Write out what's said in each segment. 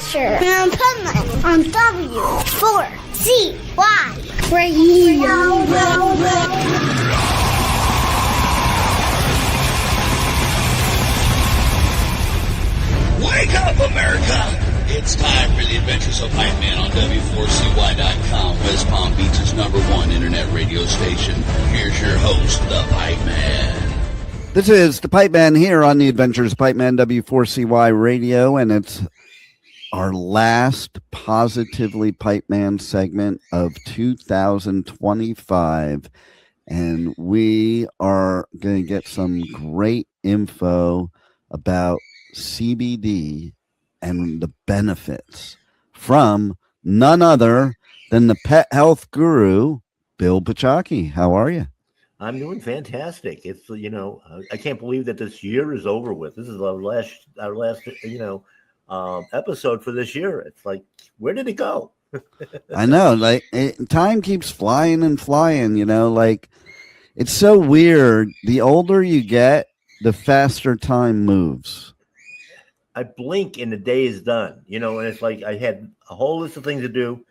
Adventure in Pipeman on W4CY Radio. Wake up, America! It's time for the Adventures of Pipeman on W4CY.com, West Palm Beach's #1 internet radio station. Here's your host, the Pipeman. This is the Pipeman here on the Adventures of Pipeman, W4CY Radio, and it's our last Positively Pipeman segment of 2025. And we are going to get some great info about CBD and the benefits from none other than the pet health guru, Bill Pachaki. How are you? I'm doing fantastic. It's, I can't believe that this year is over with. This is our last, episode for this year. It's like, where did it go? I know, time keeps flying and flying, it's so weird. The older you get, the faster time moves. I blink and the day is done, and it's like I had a whole list of things to do.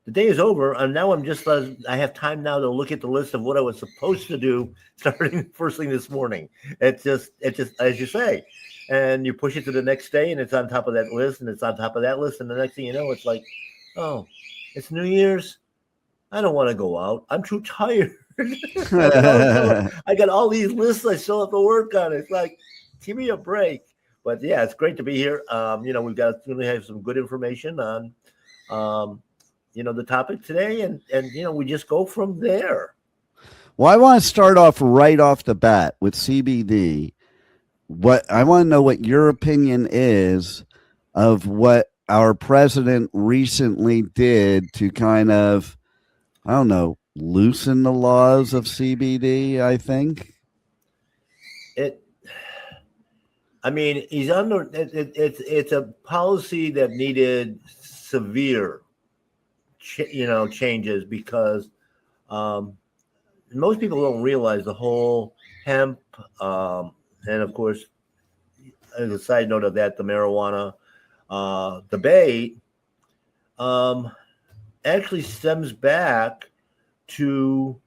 The day is over, and now I have time now to look at the list of what I was supposed to do starting first thing this morning. It's just as you say, and you push it to the next day, and it's on top of that list, and it's on top of that list, and the next thing you know, it's like, oh, it's New Year's. I don't want to go out. I'm too tired. I got all these lists I still have to work on. It's like, give me a break. But yeah, it's great to be here. We've got to have some good information on, the topic today, and we just go from there. Well, I want to start off right off the bat with CBD. What I want to know what your opinion is of what our president recently did to kind of, loosen the laws of CBD, I think. He's under. It's a policy that needed severe, changes because most people don't realize the whole hemp, and of course, as a side note of that, the marijuana debate actually stems back to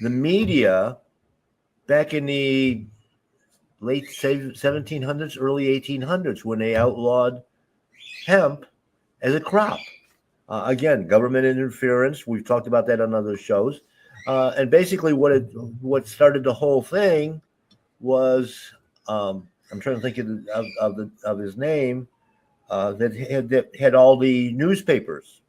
the media back in the late 1700s, early 1800s, when they outlawed hemp as a crop. Again, government interference. We've talked about that on other shows. And basically what started the whole thing was, I'm trying to think of his name, that had all the newspapers.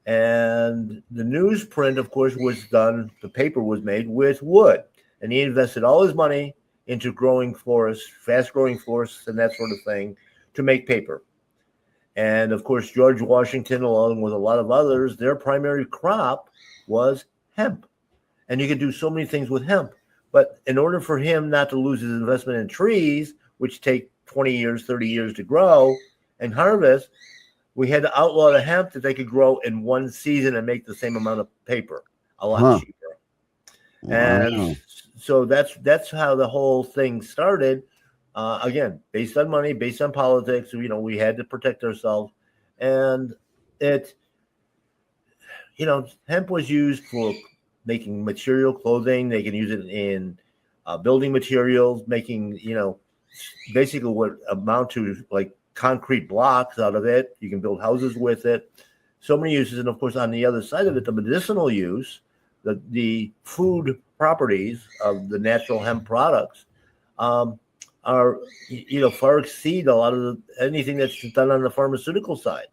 And the newsprint, of course, was done, the paper was made with wood. And he invested all his money into growing forests, fast-growing forests, and that sort of thing to make paper. And, of course, George Washington, along with a lot of others, their primary crop was hemp. And you could do so many things with hemp. But in order for him not to lose his investment in trees, which take 20 years, 30 years to grow and harvest, we had to outlaw the hemp that they could grow in one season and make the same amount of paper, a lot cheaper. And so that's how the whole thing started. Again, based on money, based on politics, we had to protect ourselves. And hemp was used for making material clothing. They can use it in building materials, making, basically what amount to like concrete blocks out of it. You can build houses with it. So many uses. And of course, on the other side of it, the medicinal use, the food properties of the natural hemp products are, far exceed a lot of anything that's done on the pharmaceutical side.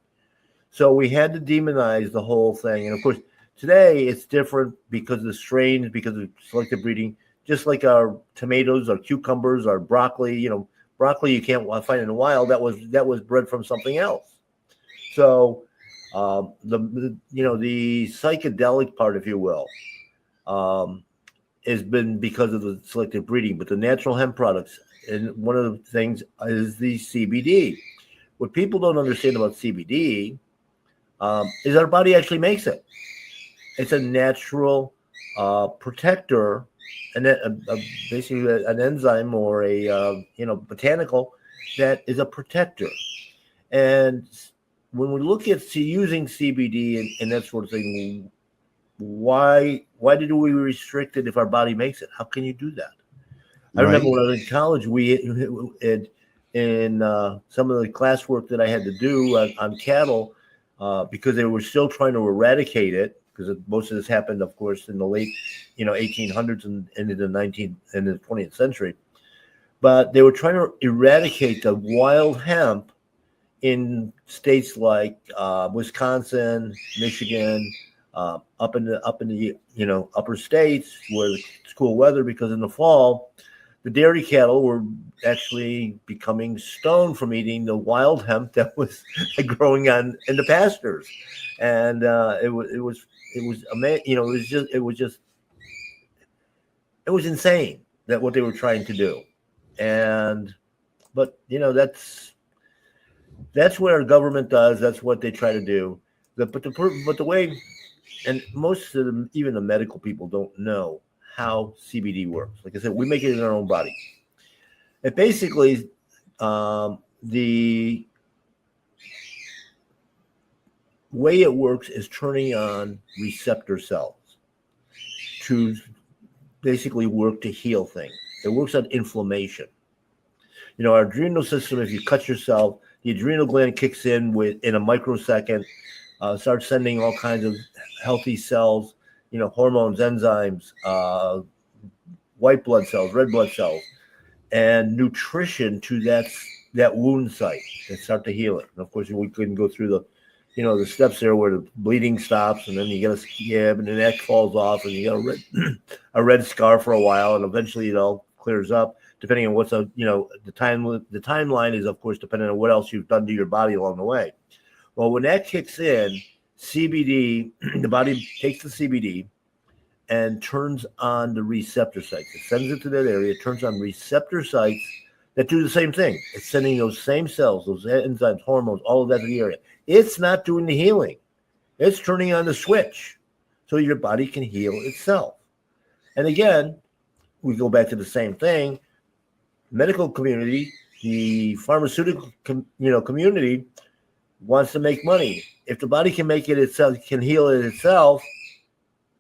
So we had to demonize the whole thing. And of course, today it's different because of the strains, because of selective breeding, just like our tomatoes, our cucumbers, our broccoli, broccoli you can't find in the wild. That was bred from something else. So the psychedelic part, if you will, has been because of the selective breeding, but the natural hemp products, and one of the things is the CBD. What people don't understand about CBD is our body actually makes it. It's a natural protector, and basically an enzyme or a botanical that is a protector. And when we look at using CBD and that sort of thing, why did we restrict it if our body makes it? How can you do that? I remember when I was in college, in some of the classwork that I had to do on cattle, because they were still trying to eradicate it, because most of this happened, of course, in the late 1800s and into the 20th century. But they were trying to eradicate the wild hemp in states like Wisconsin, Michigan, up in the upper states where it's cool weather, because in the fall the dairy cattle were actually becoming stoned from eating the wild hemp that was growing in the pastures, and it was amazing. It was insane that what they were trying to do, but that's what our government does. That's what they try to do. But the way, and most of them, even the medical people, don't know how CBD works. Like I said, we make it in our own body. It basically, the way it works is turning on receptor cells to basically work to heal things. It works on inflammation. Our adrenal system, if you cut yourself, the adrenal gland kicks in in a microsecond, starts sending all kinds of healthy cells, hormones, enzymes, white blood cells, red blood cells, and nutrition to that wound site and start to heal it. And of course, we couldn't go through the steps there where the bleeding stops, and then you get a scab, and the neck falls off, and you get a red scar for a while, and eventually it all clears up, depending on what's the timeline is, of course, depending on what else you've done to your body along the way. Well, when that kicks in, CBD, the body takes the CBD and turns on the receptor sites. It sends it to that area, turns on receptor sites that do the same thing. It's sending those same cells, those enzymes, hormones, all of that to the area. It's not doing the healing. It's turning on the switch so your body can heal itself. And again, we go back to the same thing. Medical community, the pharmaceutical community wants to make money. If the body can make it itself, can heal it itself,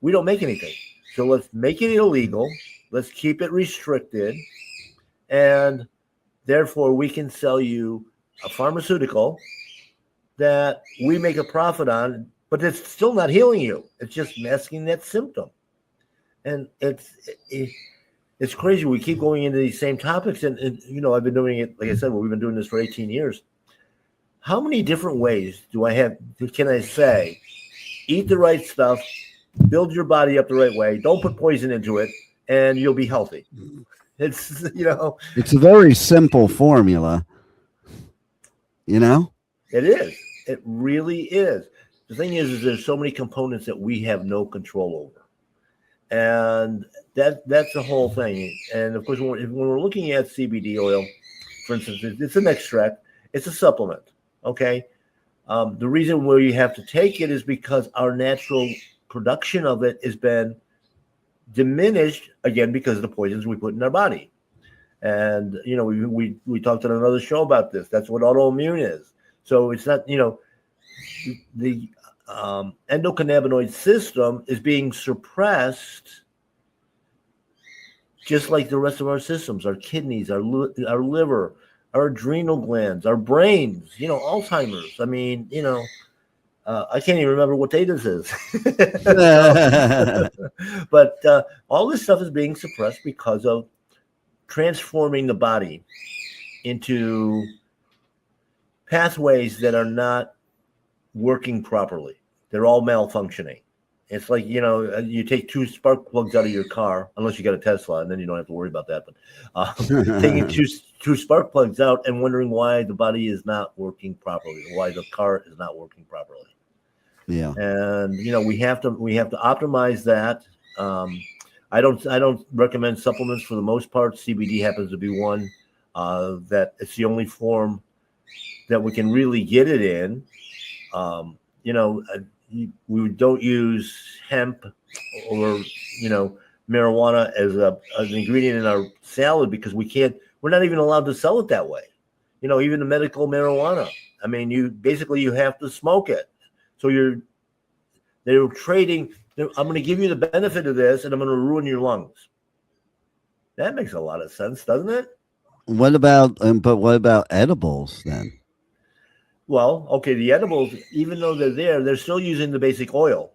we don't make anything. So let's make it illegal. Let's keep it restricted. And therefore, we can sell you a pharmaceutical that we make a profit on, but it's still not healing you. It's just masking that symptom. And it's crazy. We keep going into these same topics. And I've been doing it, like I said, we've been doing this for 18 years. How many different ways can I say, eat the right stuff, build your body up the right way, don't put poison into it, and you'll be healthy? It's, it's a very simple formula, It is. It really is. The thing is there's so many components that we have no control over. And that's the whole thing. And of course, when we're looking at CBD oil, for instance, it's an extract, it's a supplement. Okay. The reason where you have to take it is because our natural production of it has been diminished, again, because of the poisons we put in our body. And, we talked on another show about this. That's what autoimmune is. So it's not, the endocannabinoid system is being suppressed just like the rest of our systems, our kidneys, our liver, our adrenal glands, our brains, Alzheimer's. I mean, I can't even remember what day this is. But all this stuff is being suppressed because of transforming the body into pathways that are not working properly. They're all malfunctioning. It's like, you take two spark plugs out of your car, unless you got a Tesla, and then you don't have to worry about that. But taking two spark plugs out and wondering why the body is not working properly, why the car is not working properly. Yeah. And we have to optimize that. I don't recommend supplements for the most part. CBD happens to be one that it's the only form that we can really get it in. We don't use hemp or marijuana as an ingredient in our salad because we're not even allowed to sell it that way. Even the medical marijuana, I mean, you have to smoke it. So they're trading. I'm going to give you the benefit of this, and I'm going to ruin your lungs. That makes a lot of sense, doesn't it? What about edibles then? Well, okay, the edibles, even though they're still using the basic oil.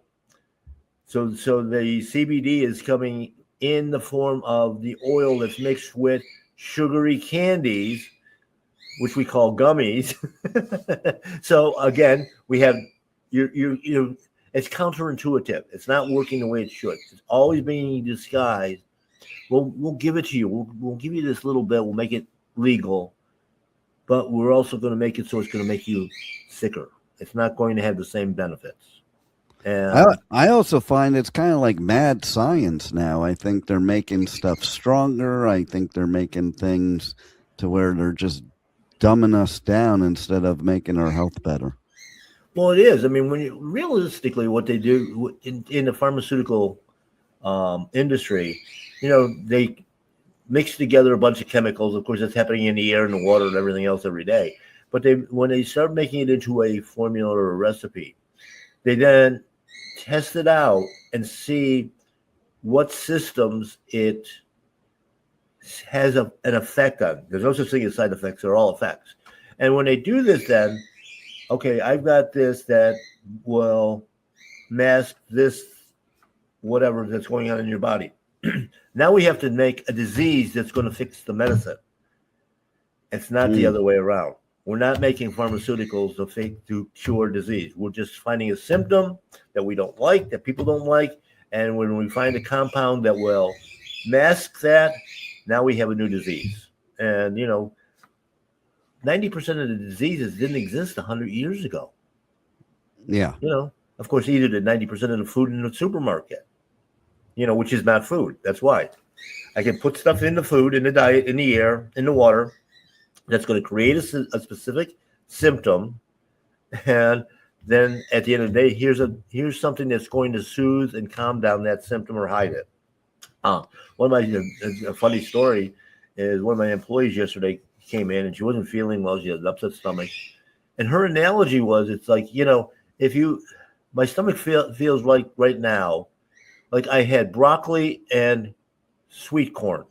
So the CBD is coming in the form of the oil that's mixed with sugary candies, which we call gummies. So again, we have you. It's counterintuitive. It's not working the way it should. It's always being disguised. We'll give it to you. We'll give you this little bit. We'll make it legal, but we're also going to make it so it's going to make you sicker. It's not going to have the same benefits. And I also find it's kind of like mad science now. I think they're making stuff stronger. I think they're making things to where they're just dumbing us down instead of making our health better. Well, it is. I mean, realistically, what they do in the pharmaceutical industry, they mix together a bunch of chemicals. Of course, that's happening in the air and the water and everything else every day. But when they start making it into a formula or a recipe, they then test it out and see what systems it has an effect on. There's no such thing as side effects. They're all effects. And when they do this, then, okay, I've got this that will mask this, whatever that's going on in your body. Now we have to make a disease that's going to fix the medicine. It's not the other way around. We're not making pharmaceuticals to cure disease. We're just finding a symptom that we don't like, that people don't like. And when we find a compound that will mask that, now we have a new disease. And, 90% of the diseases didn't exist 100 years ago. Yeah. Of course, either did 90% of the food in the supermarket, which is not food. That's why I can put stuff in the food, in the diet, in the air, in the water that's going to create a specific symptom. And then at the end of the day, here's something that's going to soothe and calm down that symptom or hide it. A funny story is one of my employees yesterday came in and she wasn't feeling well. She had an upset stomach. And her analogy was, it's like, my stomach feels like right now, like I had broccoli and sweet corn.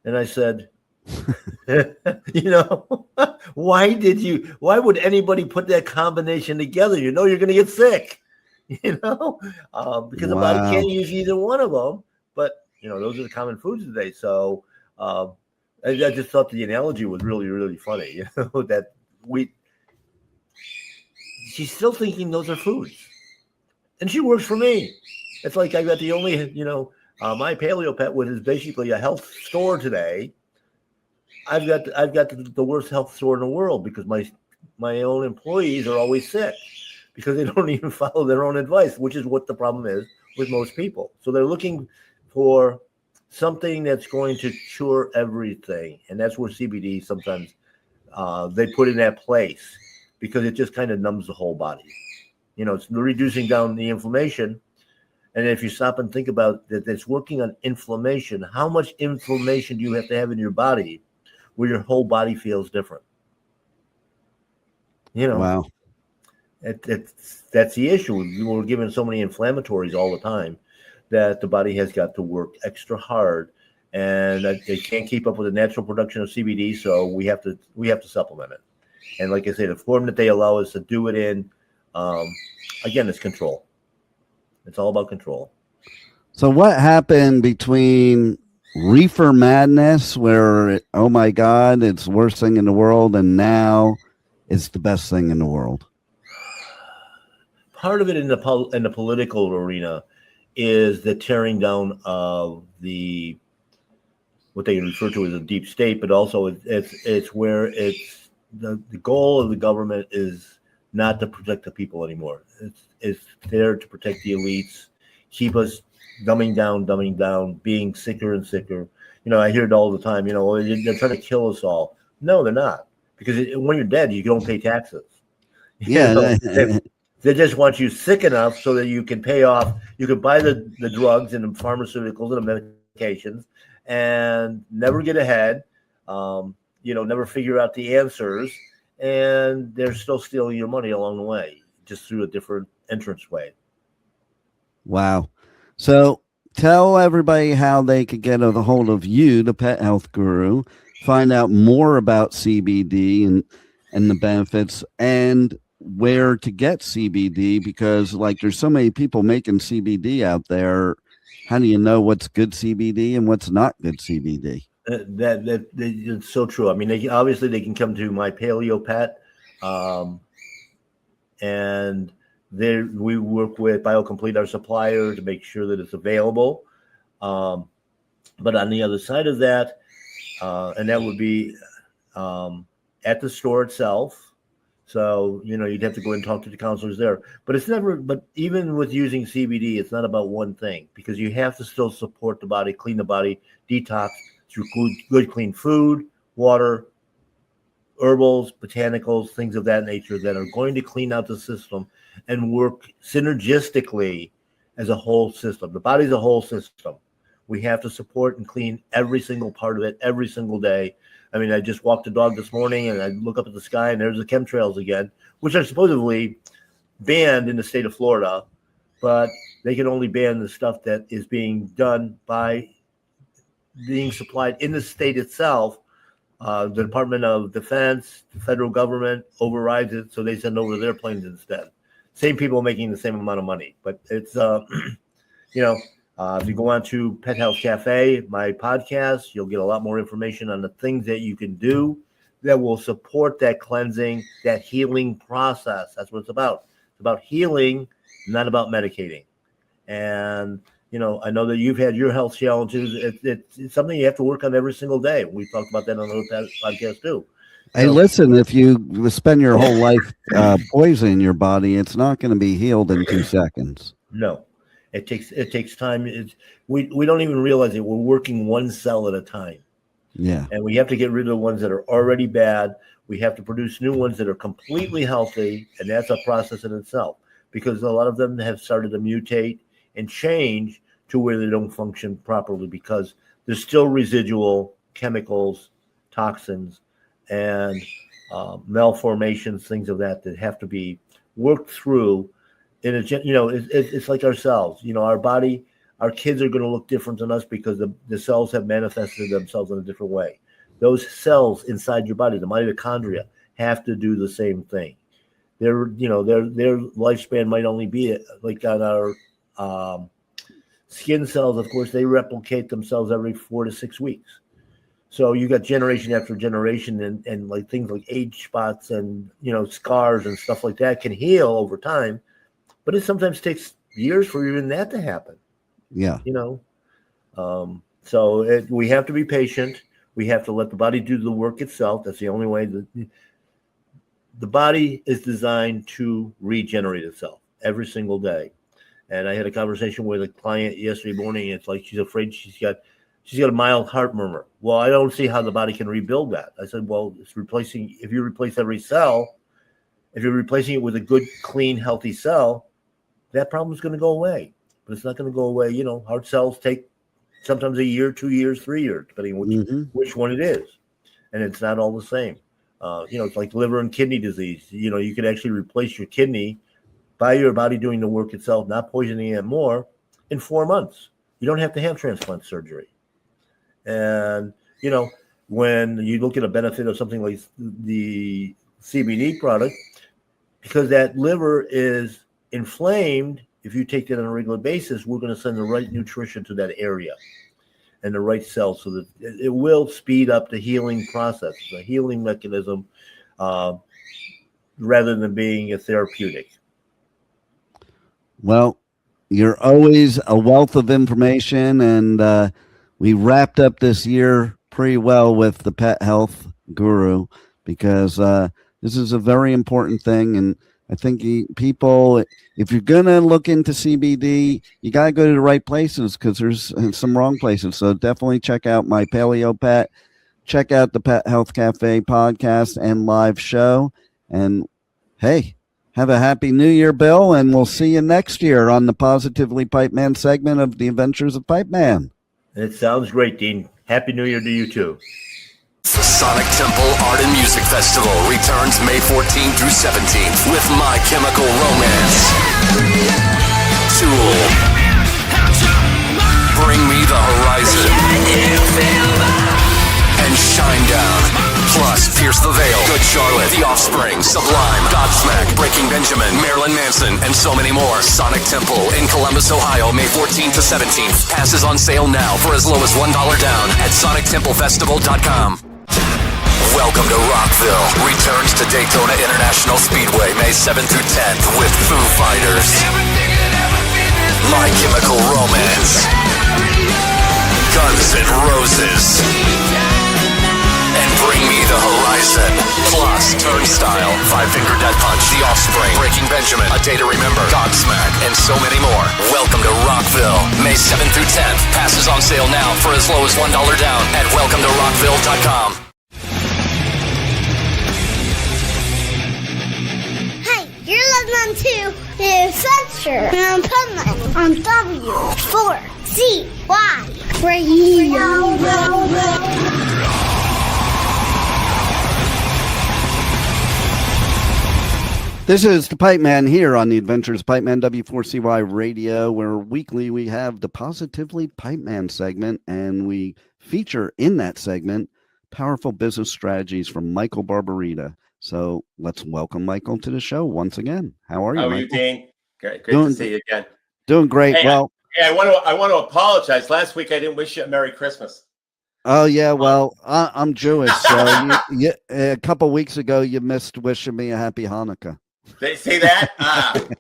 And I said, why would anybody put that combination together? You're going to get sick, because the body can't use either one of them. But, those are the common foods today. So I just thought the analogy was really, really funny, that she's still thinking those are foods. And she works for me. It's like I got the only, my Paleo Pet, which is basically a health store today. I've got the worst health store in the world because my own employees are always sick because they don't even follow their own advice, which is what the problem is with most people. So they're looking for something that's going to cure everything, and that's where CBD sometimes they put in that place because it just kind of numbs the whole body. It's reducing down the inflammation. And if you stop and think about that, it's working on inflammation. How much inflammation do you have to have in your body where your whole body feels different? Wow. That's the issue. We're given so many inflammatories all the time that the body has got to work extra hard, and they can't keep up with the natural production of CBD. So we have to supplement it. And like I say, the form that they allow us to do it in, again, it's control. It's all about control. So what happened between reefer madness, where, oh my God, it's the worst thing in the world, and now it's the best thing in the world? Part of it in the political arena is the tearing down of what they refer to as a deep state, but also it's where it's the goal of the government is not to protect the people anymore. It's there to protect the elites, keep us dumbing down, being sicker and sicker. I hear it all the time. They're trying to kill us all. No, they're not, because when you're dead, you don't pay taxes. Yeah. They just want you sick enough so that you can pay off. You can buy the drugs and the pharmaceuticals and the medications and never get ahead. Never figure out the answers. and they're still stealing your money along the way, just through a different entrance way. Wow. So tell everybody how they could get a hold of you, the pet health guru, find out more about CBD and the benefits, and where to get CBD, because like there's so many people making CBD out there. How do you know what's good CBD and what's not good CBD? That it's so true. I mean, they can come to My Paleo Pet, and there we work with BioComplete, our supplier, to make sure that it's available. But on the other side of that, and that would be at the store itself. So, you'd have to go and talk to the counselors there. But but even with using CBD, it's not about one thing, because you have to still support the body, clean the body, detox through good clean food, water, herbals, botanicals, things of that nature that are going to clean out the system and work synergistically as a whole system. The body's a whole system. We have to support and clean every single part of it every single day. I mean, I just walked the dog this morning, and I look up at the sky, and there's the chemtrails again, which are supposedly banned in the state of Florida, but they can only ban the stuff that is being done by being supplied in the state itself. The Department of Defense, the federal government overrides it, so they send over their planes instead. Same people making the same amount of money, but it's if you go on to Pet Health Cafe, my podcast, you'll get a lot more information on the things that you can do that will support that cleansing, that healing process. That's what it's about. It's about healing, not about medicating. And, I know that you've had your health challenges. It's something you have to work on every single day. We talked about that on the podcast too. Hey, listen, if you spend your whole life poisoning your body, it's not going to be healed in 2 seconds. No. It takes time. We don't even realize it. We're working one cell at a time. Yeah. And we have to get rid of the ones that are already bad. We have to produce new ones that are completely healthy, and that's a process in itself, because a lot of them have started to mutate and change to where they don't function properly, because there's still residual chemicals, toxins, and malformations, things of that have to be worked through. It's like ourselves. Our body, our kids are going to look different than us because the cells have manifested themselves in a different way. Those cells inside your body, the mitochondria, have to do the same thing. Their lifespan might only be like on our skin cells. Of course, they replicate themselves every 4 to 6 weeks. So you got generation after generation, and like things like age spots and scars and stuff like that can heal over time. But it sometimes takes years for even that to happen. Yeah. So we have to be patient. We have to let the body do the work itself. That's the only way. The body is designed to regenerate itself every single day. And I had a conversation with a client yesterday morning. It's like she's afraid she's got a mild heart murmur. Well, I don't see how the body can rebuild that. I said, well, it's replacing. If you replace every cell, if you're replacing it with a good, clean, healthy cell, that problem is going to go away. But it's not going to go away. Heart cells take sometimes a year, 2 years, 3 years, depending on which one it is. And it's not all the same. It's like liver and kidney disease. You could actually replace your kidney by your body doing the work itself, not poisoning it more, in 4 months. You don't have to have transplant surgery. And, when you look at a benefit of something like the CBD product, because that liver is inflamed, if you take that on a regular basis, we're going to send the right nutrition to that area and the right cells, so that it will speed up the healing process, the healing mechanism, rather than being a therapeutic. Well, you're always a wealth of information, and we wrapped up this year pretty well with the Pet Health Guru, because this is a very important thing. And I think people, if you're going to look into CBD, you got to go to the right places, because there's some wrong places. So definitely check out My Paleo Pet. Check out the Pet Health Cafe podcast and live show. And hey, have a happy new year, Bill. And we'll see you next year on the Positively Pipeman segment of the Adventures of Pipeman. It sounds great, Dean. Happy New Year to you too. Sonic Temple Art and Music Festival returns May 14th through 17th with My Chemical Romance, Tool, Bring Me the Horizon, and Shinedown. Plus, Pierce the Veil, Good Charlotte, The Offspring, Sublime, Godsmack, Breaking Benjamin, Marilyn Manson, and so many more. Sonic Temple in Columbus, Ohio, May 14th to 17th. Passes on sale now for as low as $1 down at SonicTempleFestival.com. Welcome to Rockville. Returns to Daytona International Speedway, May 7th through 10th with Foo Fighters, My Chemical Romance, Guns N' Roses, and Bring Me the Horizon. Plus, Turnstile, Five Finger Death Punch, The Offspring, Breaking Benjamin, A Day to Remember, Godsmack, and so many more. Welcome to Rockville, May 7th through 10th. Passes on sale now for as low as $1 down at WelcomeToRockville.com. Hey, you're listening to The Adventures of Pipeman on W4CY Radio. This is the Pipeman here on the Adventures of Pipeman W4CY Radio, where weekly we have the Positively Pipeman segment, and we feature in that segment powerful business strategies from Michael Barbarita. So let's welcome Michael to the show once again. How are you? How are Michael? you, Dean? Great to see you again. Doing great. Hey, well, I want to apologize. Last week I didn't wish you a Merry Christmas. oh yeah, well I'm Jewish, so a couple weeks ago you missed wishing me a happy Hanukkah. See that?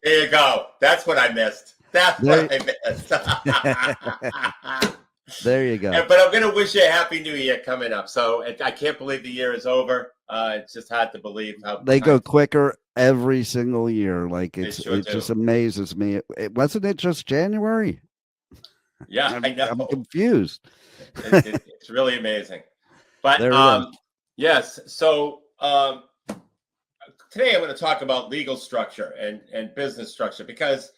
There you go. That's what I missed. That's what I missed. There you go. But I'm going to wish you a Happy New Year coming up. So I can't believe the year is over. It's just hard to believe how they go quicker every single year. Like it sure just amazes me. Wasn't it just January? Yeah, I know. I'm confused. It's really amazing. But yes, so today I'm going to talk about legal structure and business structure, because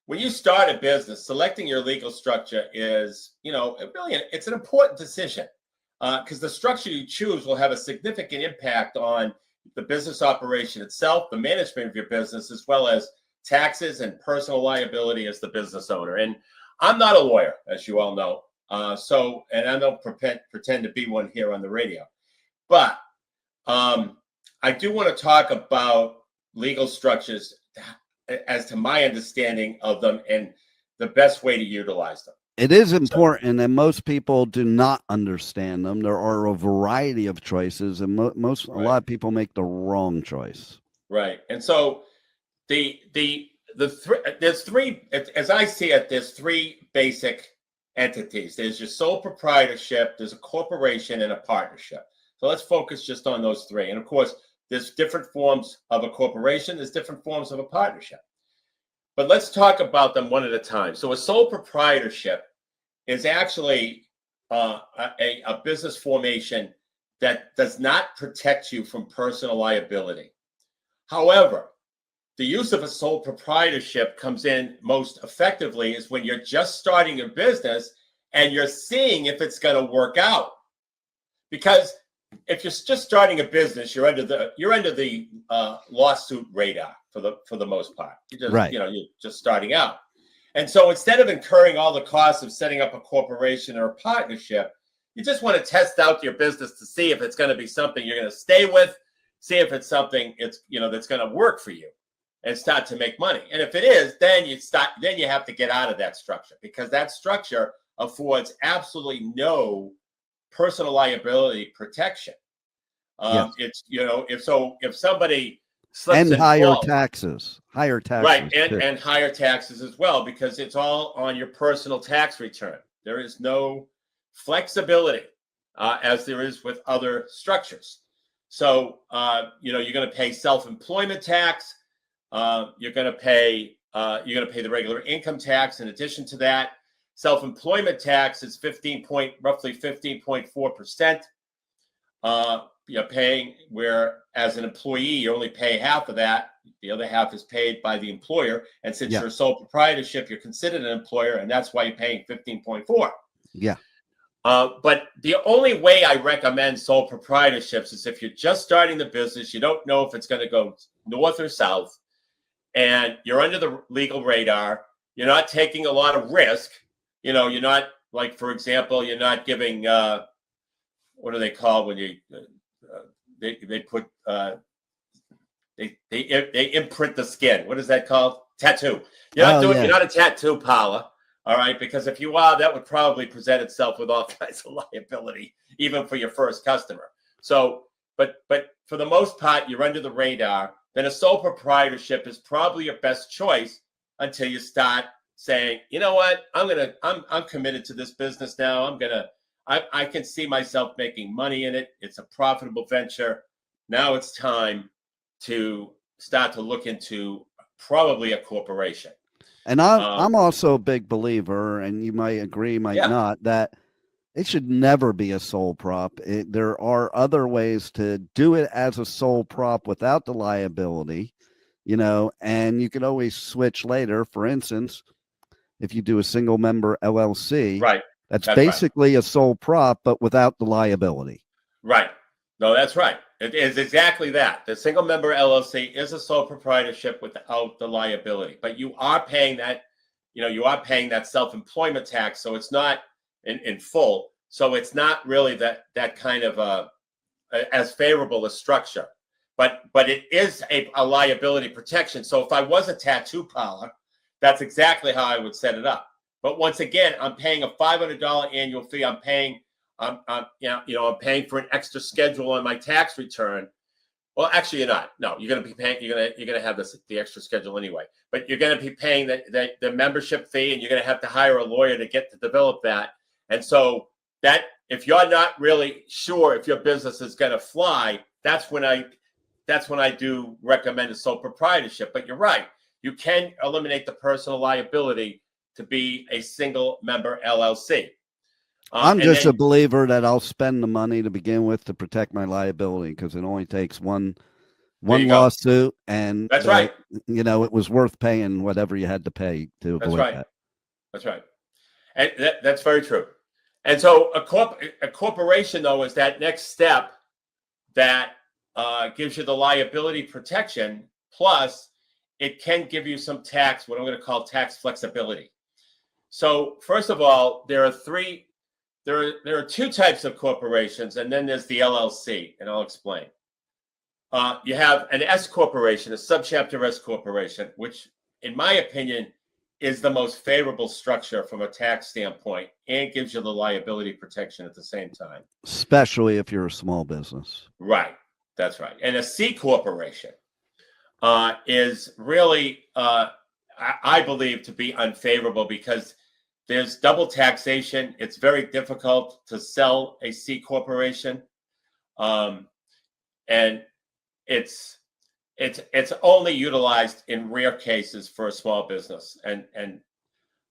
when you start a business, selecting your legal structure is, it's an important decision, because the structure you choose will have a significant impact on the business operation itself, the management of your business, as well as taxes and personal liability as the business owner. And I'm not a lawyer, as you all know, and I don't pretend to be one here on the radio, but I do want to talk about legal structures as to my understanding of them and the best way to utilize them. It is important, and most people do not understand them. There are a variety of choices, and a lot of people make the wrong choice. Right. And so there's three, as I see it, there's three basic entities. There's your sole proprietorship, there's a corporation, and a partnership. So let's focus just on those three. And of course, there's different forms of a corporation. There's different forms of a partnership. But let's talk about them one at a time. So a sole proprietorship is actually a business formation that does not protect you from personal liability. However, the use of a sole proprietorship comes in most effectively is when you're just starting your business and you're seeing if it's going to work out. Because if you're just starting a business, you're under the lawsuit radar for the most part. You're just starting out, and so instead of incurring all the costs of setting up a corporation or a partnership, you just want to test out your business to see if it's going to be something you're going to stay with, see if it's something that's going to work for you, and start to make money. And if it is, then you have to get out of that structure, because that structure affords absolutely no personal liability protection. Yes. It's if somebody slips and higher taxes, right, and higher taxes as well, because it's all on your personal tax return. There is no flexibility as there is with other structures. So you're going to pay self-employment tax. You're going to pay the regular income tax in addition to that. Self-employment tax is roughly 15.4%. You're paying, where as an employee, you only pay half of that. The other half is paid by the employer. And since you're a sole proprietorship, you're considered an employer, and that's why you're paying 15.4. Yeah. But the only way I recommend sole proprietorships is if you're just starting the business, you don't know if it's going to go north or south, and you're under the legal radar. You're not taking a lot of risk. You're not, like, for example, you're not giving what do they call when you they put they imprint the skin. What is that called? Tattoo. You're not a tattoo parlor. All right, because if you are, that would probably present itself with all kinds of liability, even for your first customer. So, but for the most part, you're under the radar. Then a sole proprietorship is probably your best choice until you start saying, you know what, I'm committed to this business now. I can see myself making money in it. It's a profitable venture. Now it's time to start to look into probably a corporation. And I'm also a big believer, and you might agree, might not, that it should never be a sole prop. There are other ways to do it as a sole prop without the liability, and you can always switch later. For instance, if you do a single member LLC, right, that's basically a sole prop, but without the liability. Right. No, that's right. It is exactly that. The single member LLC is a sole proprietorship without the liability, but you are paying that, that self-employment tax. So it's not in full. So it's not really that kind of as favorable a structure, but it is a liability protection. So if I was a tattoo parlor, that's exactly how I would set it up. But once again, I'm paying a $500 annual fee. I'm paying for an extra schedule on my tax return. Well, actually, you're not. No, you're going to be paying. You're going to have the extra schedule anyway. But you're going to be paying the membership fee, and you're going to have to hire a lawyer to develop that. And so that, if you're not really sure if your business is going to fly, that's when I do recommend a sole proprietorship. But you're right. You can eliminate the personal liability to be a single member LLC. I'm just a believer that I'll spend the money to begin with to protect my liability, because it only takes one lawsuit, and that's right. It was worth paying whatever you had to pay to avoid that. That's right, and that's very true. And so a corporation, though, is that next step that gives you the liability protection, plus it can give you some tax, what I'm going to call tax flexibility. So first of all, there are two types of corporations, and then there's the LLC, and I'll explain. You have an S corporation, a subchapter S corporation, which, in my opinion, is the most favorable structure from a tax standpoint and gives you the liability protection at the same time. Especially if you're a small business. Right. That's right. And a C corporation is really, I believe, to be unfavorable because there's double taxation. It's very difficult to sell a C corporation. And it's only utilized in rare cases for a small business. And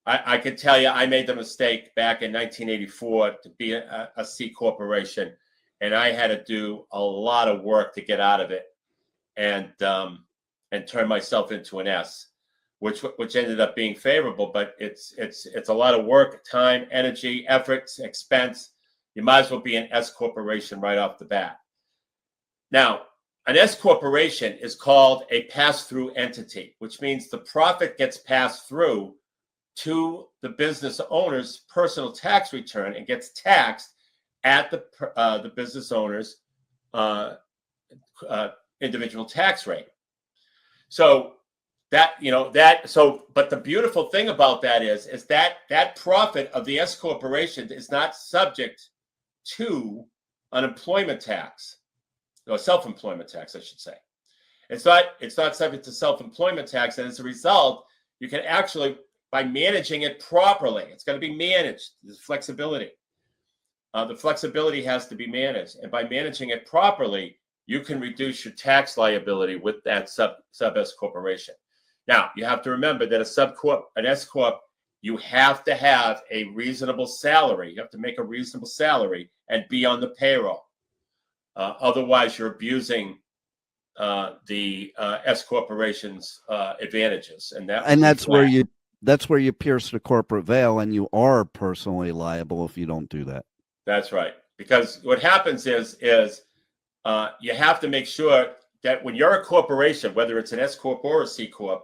I can tell you, I made the mistake back in 1984 to be a C corporation, and I had to do a lot of work to get out of it and turn myself into an S, which ended up being favorable. But it's a lot of work, time, energy, effort, expense. You might as well be an S corporation right off the bat. Now, an S corporation is called a pass-through entity, which means the profit gets passed through to the business owner's personal tax return and gets taxed at the business owner's individual tax rate. So but the beautiful thing about that is that profit of the S corporation is not subject to an employment tax. Or self-employment tax, I should say. It's not subject to self-employment tax, and as a result, you can actually, by managing it properly, it's going to be managed. There's flexibility. The flexibility has to be managed, and by managing it properly, you can reduce your tax liability with that sub S corporation. Now, you have to remember that an S corp, you have to have a reasonable salary. You have to make a reasonable salary and be on the payroll. Otherwise, you're abusing the S corporation's advantages, and that's where you pierce the corporate veil, and you are personally liable if you don't do that. That's right. Because what happens is you have to make sure that when you're a corporation, whether it's an S corp or a C corp,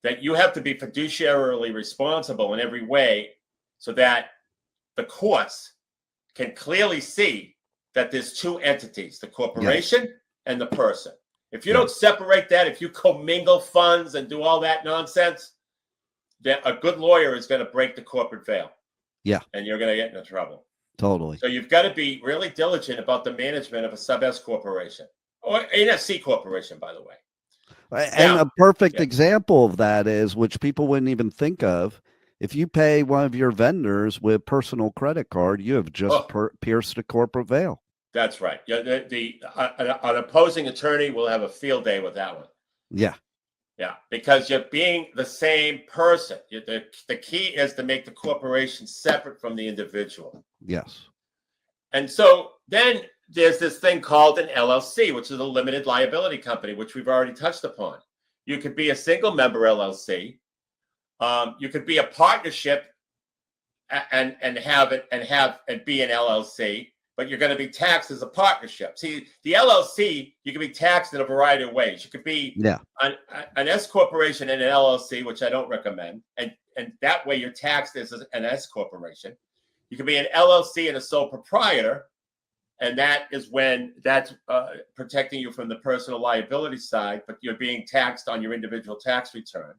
that you have to be fiduciarily responsible in every way, so that the courts can clearly see that there's two entities, the corporation and the person. If you don't separate that, if you commingle funds and do all that nonsense, then a good lawyer is going to break the corporate veil. Yeah. And you're going to get into trouble. Totally. So you've got to be really diligent about the management of a sub-S corporation, or in a C corporation, by the way. And Now, a perfect example of that is, which people wouldn't even think of, if you pay one of your vendors with personal credit card, you have just pierced the corporate veil. That's right. Yeah, an opposing attorney will have a field day with that one. Yeah. Yeah, because you're being the same person. The key is to make the corporation separate from the individual. Yes. And so then there's this thing called an LLC, which is a limited liability company, which we've already touched upon. You could be a single member LLC. You could be a partnership and be an LLC, but you're going to be taxed as a partnership. See, the LLC, you can be taxed in a variety of ways. You could be an S corporation and an LLC, which I don't recommend, and that way you're taxed as an S corporation. You can be an LLC and a sole proprietor, and that is when that's protecting you from the personal liability side, but you're being taxed on your individual tax return.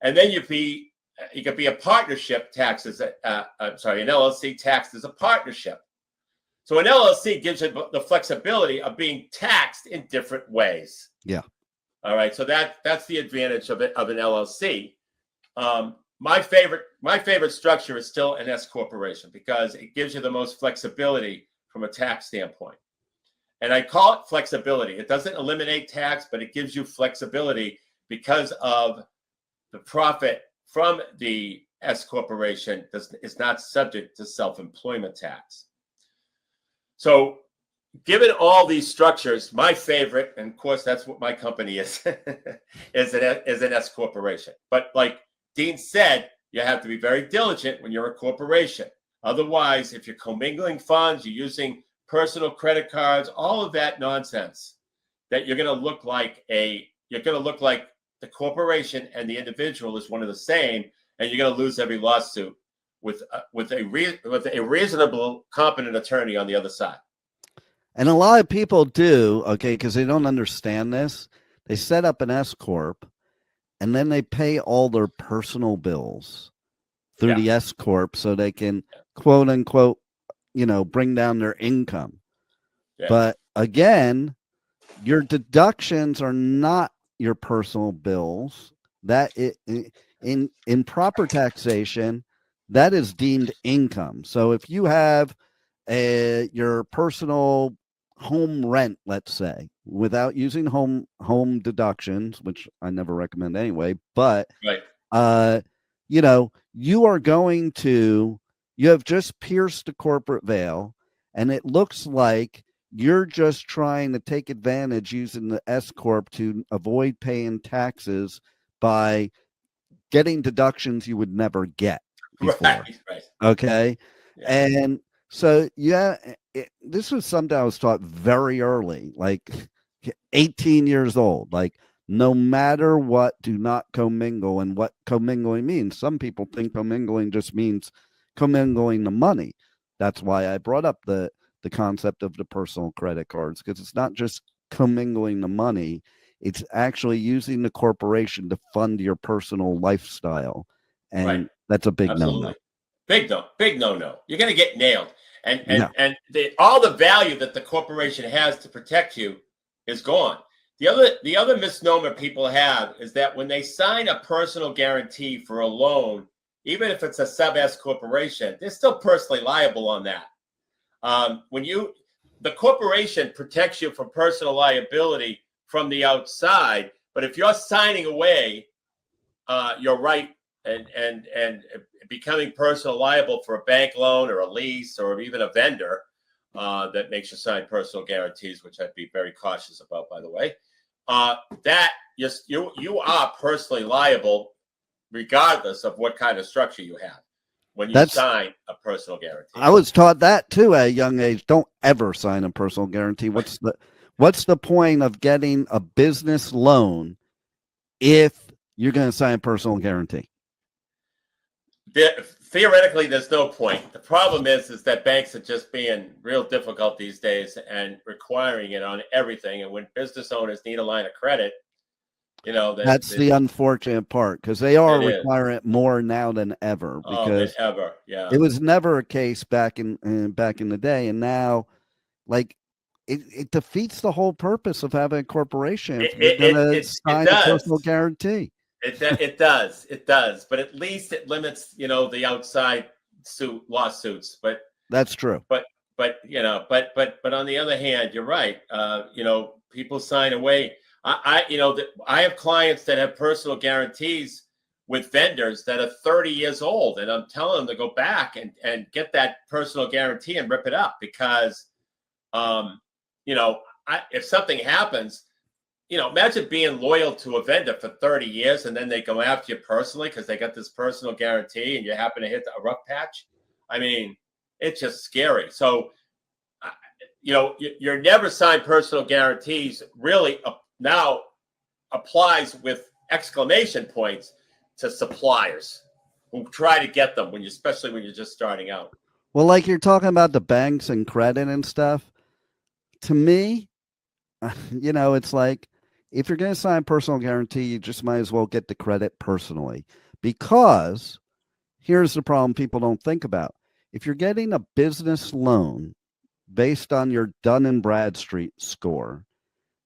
And then you could be a partnership taxed as an LLC taxed as a partnership. So an LLC gives you the flexibility of being taxed in different ways. Yeah. All right. So that's the advantage of an LLC. My favorite structure is still an S corporation, because it gives you the most flexibility from a tax standpoint. And I call it flexibility. It doesn't eliminate tax, but it gives you flexibility because of the profit from the S corporation is not subject to self-employment tax. So given all these structures, my favorite, and of course that's what my company is, is an S corporation. But like Dean said, you have to be very diligent when you're a corporation. Otherwise, if you're commingling funds, you're using personal credit cards, all of that nonsense, that you're going to look like the corporation and the individual is one of the same, and you're going to lose every lawsuit with a reasonable, competent attorney on the other side. And a lot of people do, because they don't understand this. They set up an S corp, and then they pay all their personal bills through the S corp, so they can quote unquote, bring down their income. Yeah. But again, your deductions are not your personal bills. That in proper taxation, that is deemed income. So if you have your personal home rent, let's say, without using home deductions, which I never recommend anyway, but you have just pierced the corporate veil, and it looks like you're just trying to take advantage using the S corp to avoid paying taxes by getting deductions you would never get before. Right. Okay. Yeah. And so, this was something I was taught very early, like 18 years old. Like, no matter what, do not commingle. And what commingling means. Some people think commingling just means commingling the money. That's why I brought up the concept of the personal credit cards, because it's not just commingling the money. It's actually using the corporation to fund your personal lifestyle. And that's a big no-no. Big no-no. You're going to get nailed. And all the value that the corporation has to protect you is gone. The other misnomer people have is that when they sign a personal guarantee for a loan, even if it's a sub-S corporation, they're still personally liable on that. The corporation protects you from personal liability from the outside, but if you're signing away your right and becoming personal liable for a bank loan or a lease or even a vendor that makes you sign personal guarantees, which I'd be very cautious about, by the way, that you are personally liable regardless of what kind of structure you have. when you sign a personal guarantee. I was taught that too at a young age. Don't ever sign a personal guarantee. What's the point of getting a business loan if you're going to sign a personal guarantee? Theoretically, there's no point. The problem is that banks are just being real difficult these days and requiring it on everything. And when business owners need a line of credit, that's the unfortunate part, because they are requiring it more now than ever. Because it was never a case back in the day, and now, like, it defeats the whole purpose of having a corporation if you're going to sign a personal guarantee. It does, but at least it limits, the outside lawsuits. But that's true. But on the other hand, you're right. People sign away. I have clients that have personal guarantees with vendors that are 30 years old, and I'm telling them to go back and get that personal guarantee and rip it up because, if something happens. Imagine being loyal to a vendor for 30 years and then they go after you personally because they got this personal guarantee and you happen to hit a rough patch. I mean, it's just scary. So, your never signed personal guarantees really now applies with exclamation points to suppliers who try to get them especially when you're just starting out. Well, like you're talking about the banks and credit and stuff. To me, it's like, if you're going to sign a personal guarantee, you just might as well get the credit personally, because here's the problem people don't think about. If you're getting a business loan based on your Dun & Bradstreet score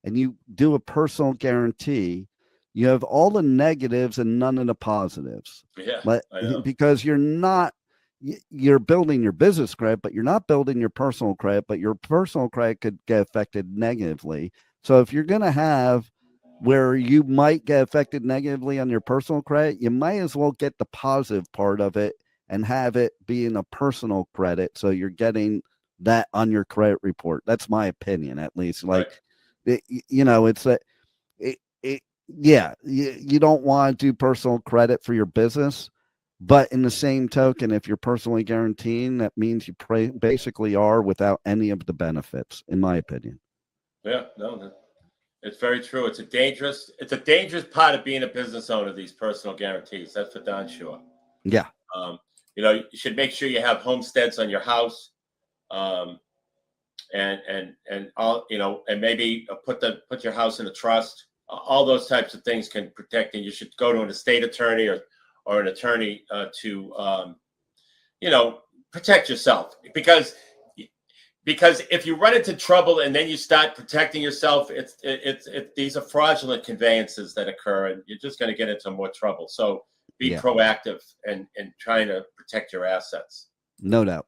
and you do a personal guarantee, you have all the negatives and none of the positives. Yeah, because you're building your business credit, but you're not building your personal credit, but your personal credit could get affected negatively. So if you're going to have where you might get affected negatively on your personal credit, you might as well get the positive part of it and have it being a personal credit. So you're getting that on your credit report. That's my opinion, at least. Like, right. You don't want to do personal credit for your business. But in the same token, if you're personally guaranteeing, that means you basically are without any of the benefits, in my opinion. Yeah, no, it's very true. It's a dangerous part of being a business owner, these personal guarantees. That's for darn sure. Yeah. You should make sure you have homesteads on your house, and all, and maybe put your house in a trust. All those types of things can protect, and you should go to an estate attorney or an attorney to protect yourself, because if you run into trouble and then you start protecting yourself, these are fraudulent conveyances that occur, and you're just going to get into more trouble. So be proactive and trying to protect your assets. No doubt.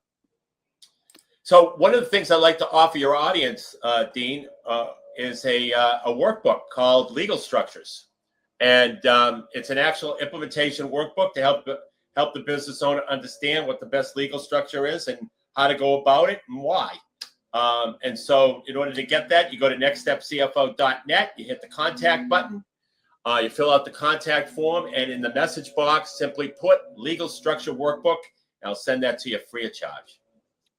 So one of the things I'd like to offer your audience, Dean, is a workbook called Legal Structures. And it's an actual implementation workbook to help the business owner understand what the best legal structure is and how to go about it and why. And so in order to get that, you go to nextstepcfo.net, you hit the contact button, you fill out the contact form, and in the message box, simply put Legal Structure Workbook, and I'll send that to you free of charge.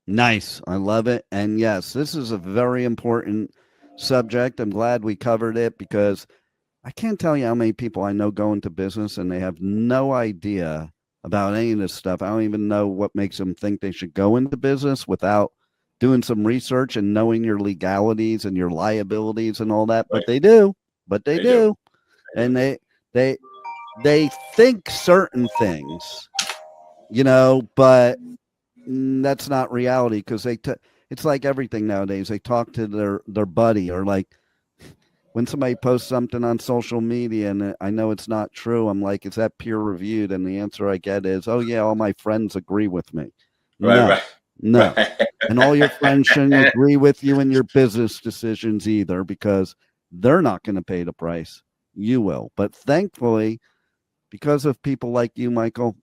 Nice. I love it. And yes, this is a very important subject. I'm glad we covered it, because I can't tell you how many people I know go into business and they have no idea about any of this stuff. I don't even know what makes them think they should go into business without doing some research and knowing your legalities and your liabilities and all that. Right. But they do. They do. And they think certain things, but that's not reality, because it's like everything nowadays. They talk to their buddy, or like, when somebody posts something on social media and I know it's not true, I'm like, is that peer reviewed? And the answer I get is, oh yeah, all my friends agree with me. No. And all your friends shouldn't agree with you in your business decisions either, because they're not going to pay the price. You will. But thankfully, because of people like you, Michael,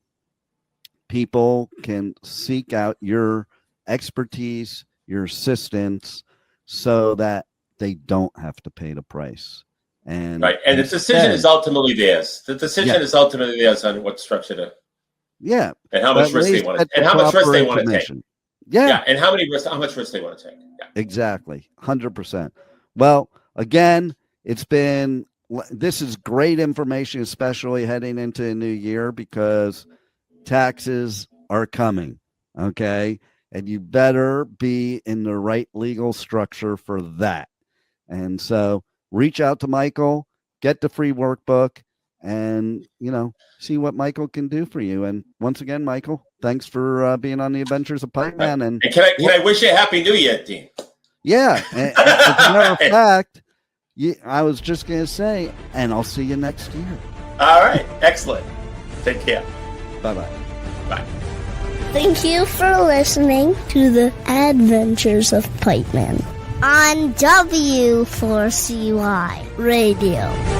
people can seek out your expertise, your assistance, so that they don't have to pay the price. And the decision is ultimately theirs. The decision is ultimately theirs on what structure to Yeah. And how much At risk they least want get to, and the how much risk proper they want to take. information. Yeah. And how much risk they want to take. Yeah. Exactly. 100%. Well, again, this is great information, especially heading into a new year, because taxes are coming. Okay. And you better be in the right legal structure for that. And so reach out to Michael, get the free workbook, and, see what Michael can do for you. And once again, Michael, thanks for being on the Adventures of Pipeman. And can I wish you a happy new year, Dean? Yeah. And as a matter of fact, I was just going to say, and I'll see you next year. All right. Excellent. Take care. Bye-bye. Bye. Thank you for listening to the Adventures of Pipeman on W4CY Radio.